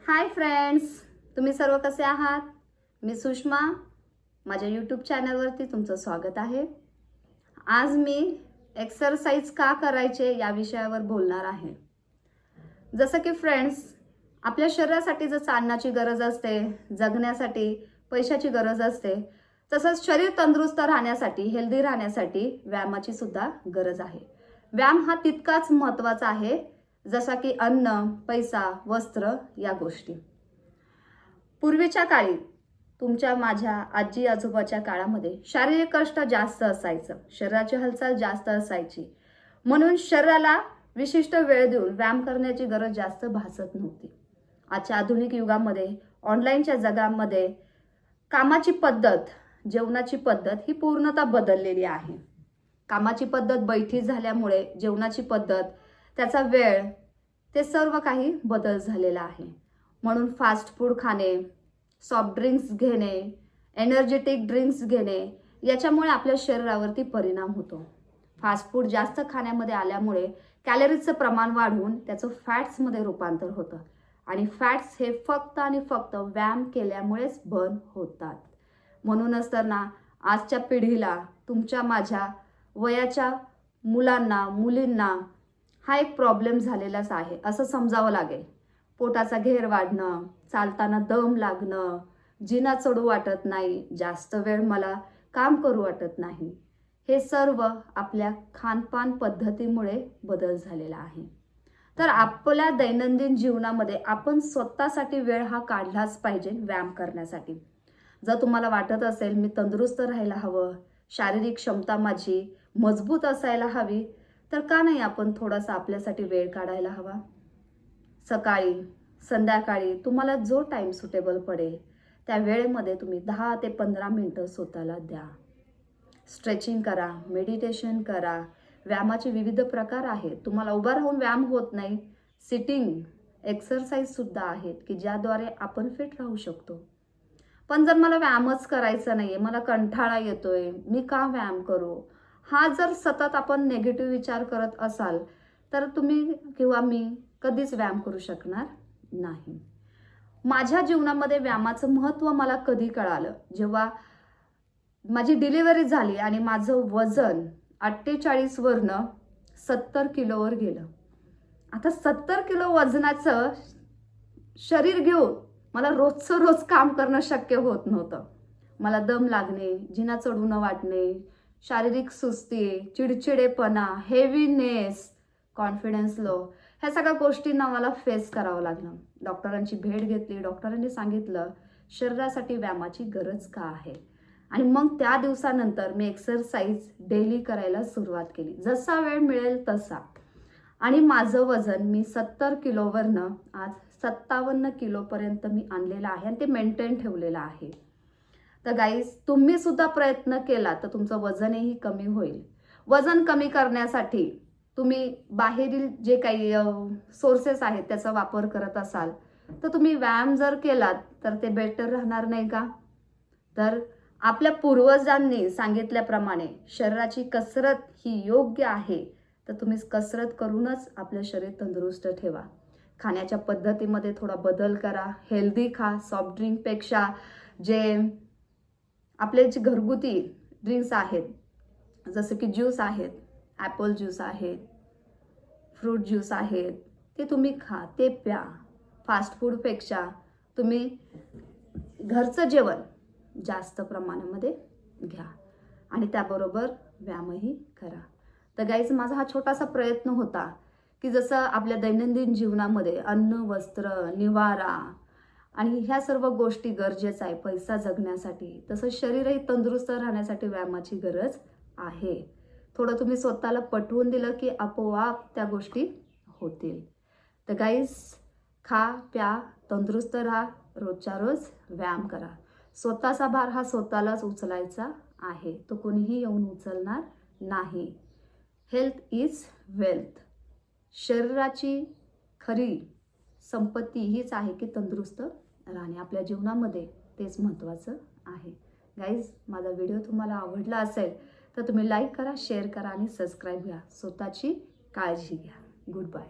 Hi friends, तुम्ही सर्व कसे आहात? मी सुषमा, माझ्या यूट्यूब चॅनलवरती तुमचं स्वागत आहे. आज मी एक्सरसाइज का करायचे या विषयावर बोलणार आहे. जसं की फ्रेंड्स, आपल्या शरीरासाठी जसं अन्नाची गरज असते, जगण्यासाठी पैशाची गरज असते, तसंच शरीर तंदुरुस्त राहण्यासाठी, हेल्दी राहण्यासाठी व्यायामाची सुद्धा गरज आहे. व्यायाम हा तितकाच महत्त्वाचा आहे जसा की अन्न, पैसा, वस्त्र या गोष्टी. पूर्वीच्या काळी तुमच्या माझ्या आजी आजोबाच्या काळामध्ये शारीरिक कष्ट जास्त असायचं, शरीराची हालचाल जास्त असायची, म्हणून शरीराला विशिष्ट वेळ देऊन व्यायाम करण्याची गरज जास्त भासत नव्हती. आजच्या आधुनिक युगामध्ये, ऑनलाईनच्या जगामध्ये कामाची पद्धत, जेवणाची पद्धत ही पूर्णतः बदललेली आहे. कामाची पद्धत बैठी झाल्यामुळे जेवणाची पद्धत, त्याचा वेळ, ते सर्व काही बदल झालेला आहे. म्हणून फास्ट फूड खाणे, सॉफ्ट ड्रिंक्स घेणे, एनर्जेटिक ड्रिंक्स घेणे याच्यामुळे आपल्या शरीरावरती परिणाम होतो. फास्ट फूड जास्त खाण्यामध्ये आल्यामुळे कॅलरीजचं प्रमाण वाढून त्याचं फॅट्समध्ये रूपांतर होतं आणि फॅट्स हे फक्त आणि फक्त व्यायाम केल्यामुळेच बर्न होतात. म्हणूनच तर ना, आजच्या पिढीला, तुमच्या माझ्या वयाच्या मुलांना, मुलींना हा एक प्रॉब्लेम झालेलाच आहे असं समजावं लागेल. पोटाचा घेर वाढणं, चालताना दम लागणं, जिना चढू वाटत नाही, जास्त वेळ मला काम करू वाटत नाही, हे सर्व आपल्या खानपान पद्धतीमुळे बदल झालेला आहे. तर आपल्या दैनंदिन जीवनामध्ये आपण स्वतःसाठी वेळ हा काढलाच पाहिजे व्यायाम करण्यासाठी. जर तुम्हाला वाटत असेल मी तंदुरुस्त राहायला हवं, शारीरिक क्षमता माझी मजबूत असायला हवी, तर का नाही आपण थोडासा आपल्यासाठी वेळ काढायला हवा. सकाळी, संध्याकाळी तुम्हाला जो टाइम सुटेबल पडेल त्या वेळेमध्ये तुम्ही 10 ते 15 मिनिटं स्वतःला द्या. स्ट्रेचिंग करा, मेडिटेशन करा. व्यायामाचे विविध प्रकार आहेत. तुम्हाला उभा राहून व्यायाम होत नाही, सिटिंग एक्सरसाइज सुद्धा आहेत की ज्याद्वारे आपण फिट राहू शकतो. पण जर मला व्यायामच करायचा नाहीये, मला कंटाळा येतोय, मी का व्यायाम करू, हा जर सतत आपण नेगेटिव्ह विचार करत असाल तर तुम्ही किंवा मी कधीच व्यायाम करू शकणार नाही. माझ्या जीवनामध्ये व्यायामाचं महत्त्व मला कधी कळालं, जेव्हा माझी डिलिव्हरी झाली आणि माझं वजन 48 वरनं 70 किलोवर गेलं. आता 70 किलो वजनाचं शरीर घेऊन मला रोजचं रोज काम करणं शक्य होत नव्हतं. मला दम लागणे, जिना चढू न वाटणे, शारीरिक सुस्ती, चिडचिडेपणा, हेवीनेस, कॉन्फिडन्स लो, ह्या सगळ्या गोष्टींना मला फेस करावं लागलं. डॉक्टरांची भेट घेतली. डॉक्टरांनी सांगितलं शरीरासाठी व्यायामाची गरज का आहे. आणि मग त्या दिवसानंतर मी एक्सरसाइज डेली करायला सुरुवात केली, जसा वेळ मिळेल तसा. आणि माझं वजन मी 70 किलोवरनं आज 57 किलोपर्यंत मी आणलेलं आहे आणि ते मेंटेन ठेवलेलं आहे. तर गाईज, तुम्ही सुद्धा प्रयत्न केला तर तुमचं वजनही कमी होईल. वजन कमी करण्यासाठी तुम्ही बाहेरील जे काही सोर्सेस आहेत त्याचा वापर करत असाल तर तुम्ही व्यायाम जर केलात तर ते बेटर राहणार नाही का? तर आपल्या पूर्वजांनी सांगितल्याप्रमाणे शरीराची कसरत ही योग्य आहे, तर तुम्ही कसरत करूनच आपलं शरीर तंदुरुस्त ठेवा. खाण्याच्या पद्धतीमध्ये थोडा बदल करा, हेल्दी खा. सॉफ्ट ड्रिंकपेक्षा जे आपले जे घरगुती ड्रिंक्स आहेत, जसं की ज्यूस आहेत, ॲपल ज्यूस आहेत, फ्रूट ज्यूस आहेत, ते तुम्ही खा, ते प्या. फास्ट फूडपेक्षा तुम्ही घरचं जेवण जास्त प्रमाणामध्ये घ्या आणि त्याबरोबर व्यायामही करा. तर गाईज, माझा हा छोटासा प्रयत्न होता की जसं आपल्या दैनंदिन जीवनामध्ये अन्न, वस्त्र, निवारा आणि ह्या सर्व गोष्टी गरजेचं आहे पैसा जगण्यासाठी, तसं शरीरही तंदुरुस्त राहण्यासाठी व्यायामाची गरज आहे. थोडं तुम्ही स्वतःला पटवून दिलं की आपोआप त्या गोष्टी होतील. तर गाईज, खा, प्या, तंदुरुस्त राहा, रोजच्या रोज व्यायाम करा. स्वतःचा भार हा स्वतःलाच उचलायचा आहे, तो कोणीही येऊन उचलणार नाही. Health is wealth. शरीराची खरी संपत्ती हीच आहे की तंदुरुस्त राहणे. आपल्या जीवनामध्ये तेच महत्त्वाचं आहे. गाईज, माझा व्हिडिओ तुम्हाला आवडला असेल तर तुम्ही लाईक करा, शेअर करा आणि सबस्क्राईब घ्या. स्वतःची काळजी घ्या. Good bye.